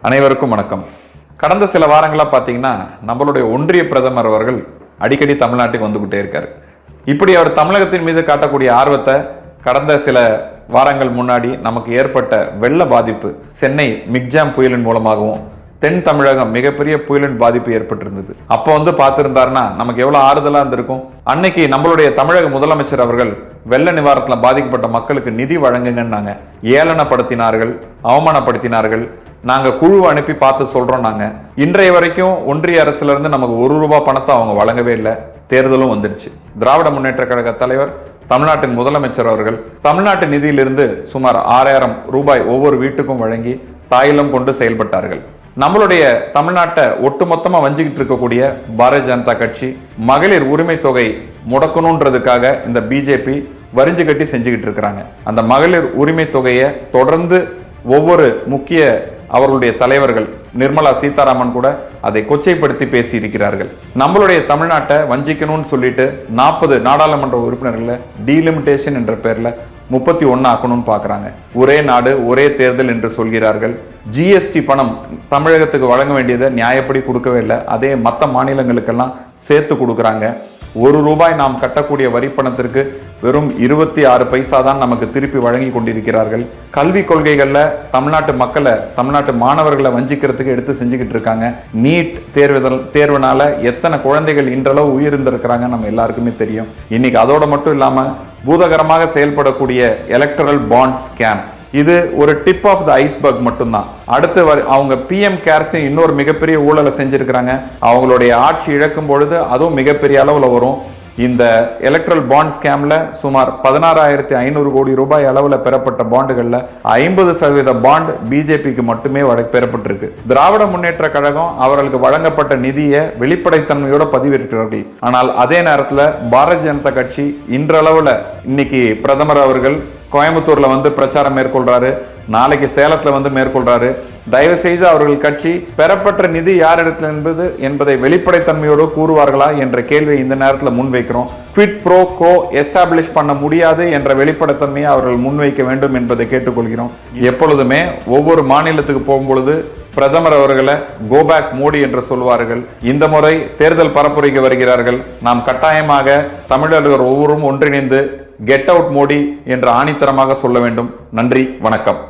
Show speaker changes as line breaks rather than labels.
அனைவருக்கும் வணக்கம். கடந்த சில வாரங்களா பார்த்தீங்கன்னா நம்மளுடைய ஒன்றிய பிரதமர் அவர்கள் அடிக்கடி தமிழ்நாட்டுக்கு வந்துகிட்டே இருக்காரு. இப்படி அவர் தமிழகத்தின் மீது காட்டக்கூடிய ஆர்வத்தை கடந்த சில வாரங்கள் முன்னாடி நமக்கு ஏற்பட்ட வெள்ள பாதிப்பு, சென்னை மிக்ஜாம் புயலின் மூலமாகவும் தென் தமிழகம் மிகப்பெரிய புயலின் பாதிப்பு ஏற்பட்டிருந்தது. அப்போ பார்த்திருந்தாருன்னா நமக்கு எவ்வளவு ஆறுதலா இருந்திருக்கும். அன்னைக்கு நம்மளுடைய தமிழக முதலமைச்சர் அவர்கள் வெள்ள நிவாரணத்தில் பாதிக்கப்பட்ட மக்களுக்கு நிதி வழங்குங்கன்னாங்க. ஏளனப்படுத்தினார்கள், அவமானப்படுத்தினார்கள். நாங்க குழு அனுப்பி பார்த்து சொல்றோம். நாங்க இன்றைய வரைக்கும் ஒன்றிய அரசுல இருந்து நமக்கு ₹1 பணத்தை அவங்க வழங்கவே இல்லை. தேர்தலும் வந்துருச்சு. திராவிட முன்னேற்ற கழக தலைவர், தமிழ்நாட்டின் முதலமைச்சர் அவர்கள் தமிழ்நாட்டு நிதியிலிருந்து சுமார் ₹6000 ஒவ்வொரு வீட்டுக்கும் வழங்கி தாயிலம் கொண்டு செயல்பட்டார்கள். நம்மளுடைய தமிழ்நாட்டை ஒட்டுமொத்தமா வஞ்சிக்கிட்டு இருக்கக்கூடிய பாரதிய ஜனதா கட்சி மகளிர் உரிமை தொகை முடக்கணுன்றதுக்காக இந்த பிஜேபி வரிஞ்சு கட்டி செஞ்சுக்கிட்டு இருக்கிறாங்க. அந்த மகளிர் உரிமை தொகையை தொடர்ந்து ஒவ்வொரு முக்கிய அவர்களுடைய தலைவர்கள், நிர்மலா சீதாராமன் கூட அதை கொச்சைப்படுத்தி பேசி இருக்கிறார்கள். நம்மளுடைய தமிழ்நாட்டை வஞ்சிக்கணும்னு சொல்லிட்டு 40 நாடாளுமன்ற உறுப்பினர்களை டீலிமிட்டேஷன் என்ற பேர்ல 31 ஆக்கணும்னு பாக்குறாங்க. ஒரே நாடு ஒரே தேர்தல் என்று சொல்கிறார்கள். ஜிஎஸ்டி பணம் தமிழகத்துக்கு வழங்க வேண்டியதை நியாயப்படி கொடுக்கவே இல்லை. அதே மற்ற மாநிலங்களுக்கெல்லாம் சேர்த்து கொடுக்குறாங்க. ₹1 நாம் கட்டக்கூடிய வரி பணத்திற்கு வெறும் 26 பைசா தான் நமக்கு திருப்பி வழங்கி கொண்டிருக்கிறார்கள். கல்வி கொள்கைகள்ல தமிழ்நாட்டு மக்களை, தமிழ்நாட்டு மாணவர்களை வஞ்சிக்கிறதுக்கு எடுத்து செஞ்சுக்கிட்டு இருக்காங்க. நீட் தேர்வுனால எத்தனை குழந்தைகள் இன்றளவு உயிரிழந்திருக்கிறாங்க நம்ம எல்லாருக்குமே தெரியும். இன்னைக்கு அதோட மட்டும் இல்லாம பூதகரமாக செயல்படக்கூடிய எலக்டரல் பாண்ட் ஸ்கேம், இது ஒரு டிப் ஆஃப் த ஐஸ்பர்க் மட்டும்தான். அடுத்து அவங்க பிஎம் கேர்ஸ் இன்னொரு மிகப்பெரிய ஊழலை செஞ்சிருக்கிறாங்க. அவங்களுடைய ஆட்சி இழக்கும் பொழுது அதுவும் மிகப்பெரிய அளவுல வரும். இந்த எலக்ட்ரல் பாண்ட் ஸ்கேம்ல சுமார் ₹16,500 கோடி அளவுல பெறப்பட்ட பாண்டுகள்ல 50% பாண்ட் பிஜேபிக்கு மட்டுமே பெறப்பட்டிருக்கு. திராவிட முன்னேற்ற கழகம் அவர்களுக்கு வழங்கப்பட்ட நிதியை வெளிப்படைத்தன்மையோட பதிவிட்டார்கள். ஆனால் அதே நேரத்தில் பாரதிய ஜனதா கட்சி இன்றளவுல இன்னைக்கு பிரதமர் அவர்கள் கோயம்புத்தூர்ல பிரச்சாரம் மேற்கொள்றாரு, நாளைக்கு சேலத்துல மேற்கொள்றாரு. தயவு செய்து அவர்கள் கட்சி பெறப்பட்ட நிதி யாரிடத்தில் என்பதை வெளிப்படைத்தன்மையோடு கூறுவார்களா என்ற கேள்வியை இந்த நேரத்தில் முன்வைக்கிறோம். குவிட் ப்ரோ கோ எஸ்டாப்ளிஷ் பண்ண முடியாது என்ற வெளிப்படைத்தன்மையை அவர்கள் முன்வைக்க வேண்டும் என்பதை கேட்டுக்கொள்கிறோம். எப்பொழுதுமே ஒவ்வொரு மாநிலத்துக்கு போகும்பொழுது பிரதமர் அவர்களை கோபேக் மோடி என்று சொல்வார்கள். இந்த முறை தேர்தல் பரப்புரைக்கு வருகிறார்கள். நாம் கட்டாயமாக தமிழர்கள் ஒவ்வொருவரும் ஒன்றிணைந்து கெட் அவுட் மோடி என்று ஆணித்தரமாக சொல்ல வேண்டும். நன்றி, வணக்கம்.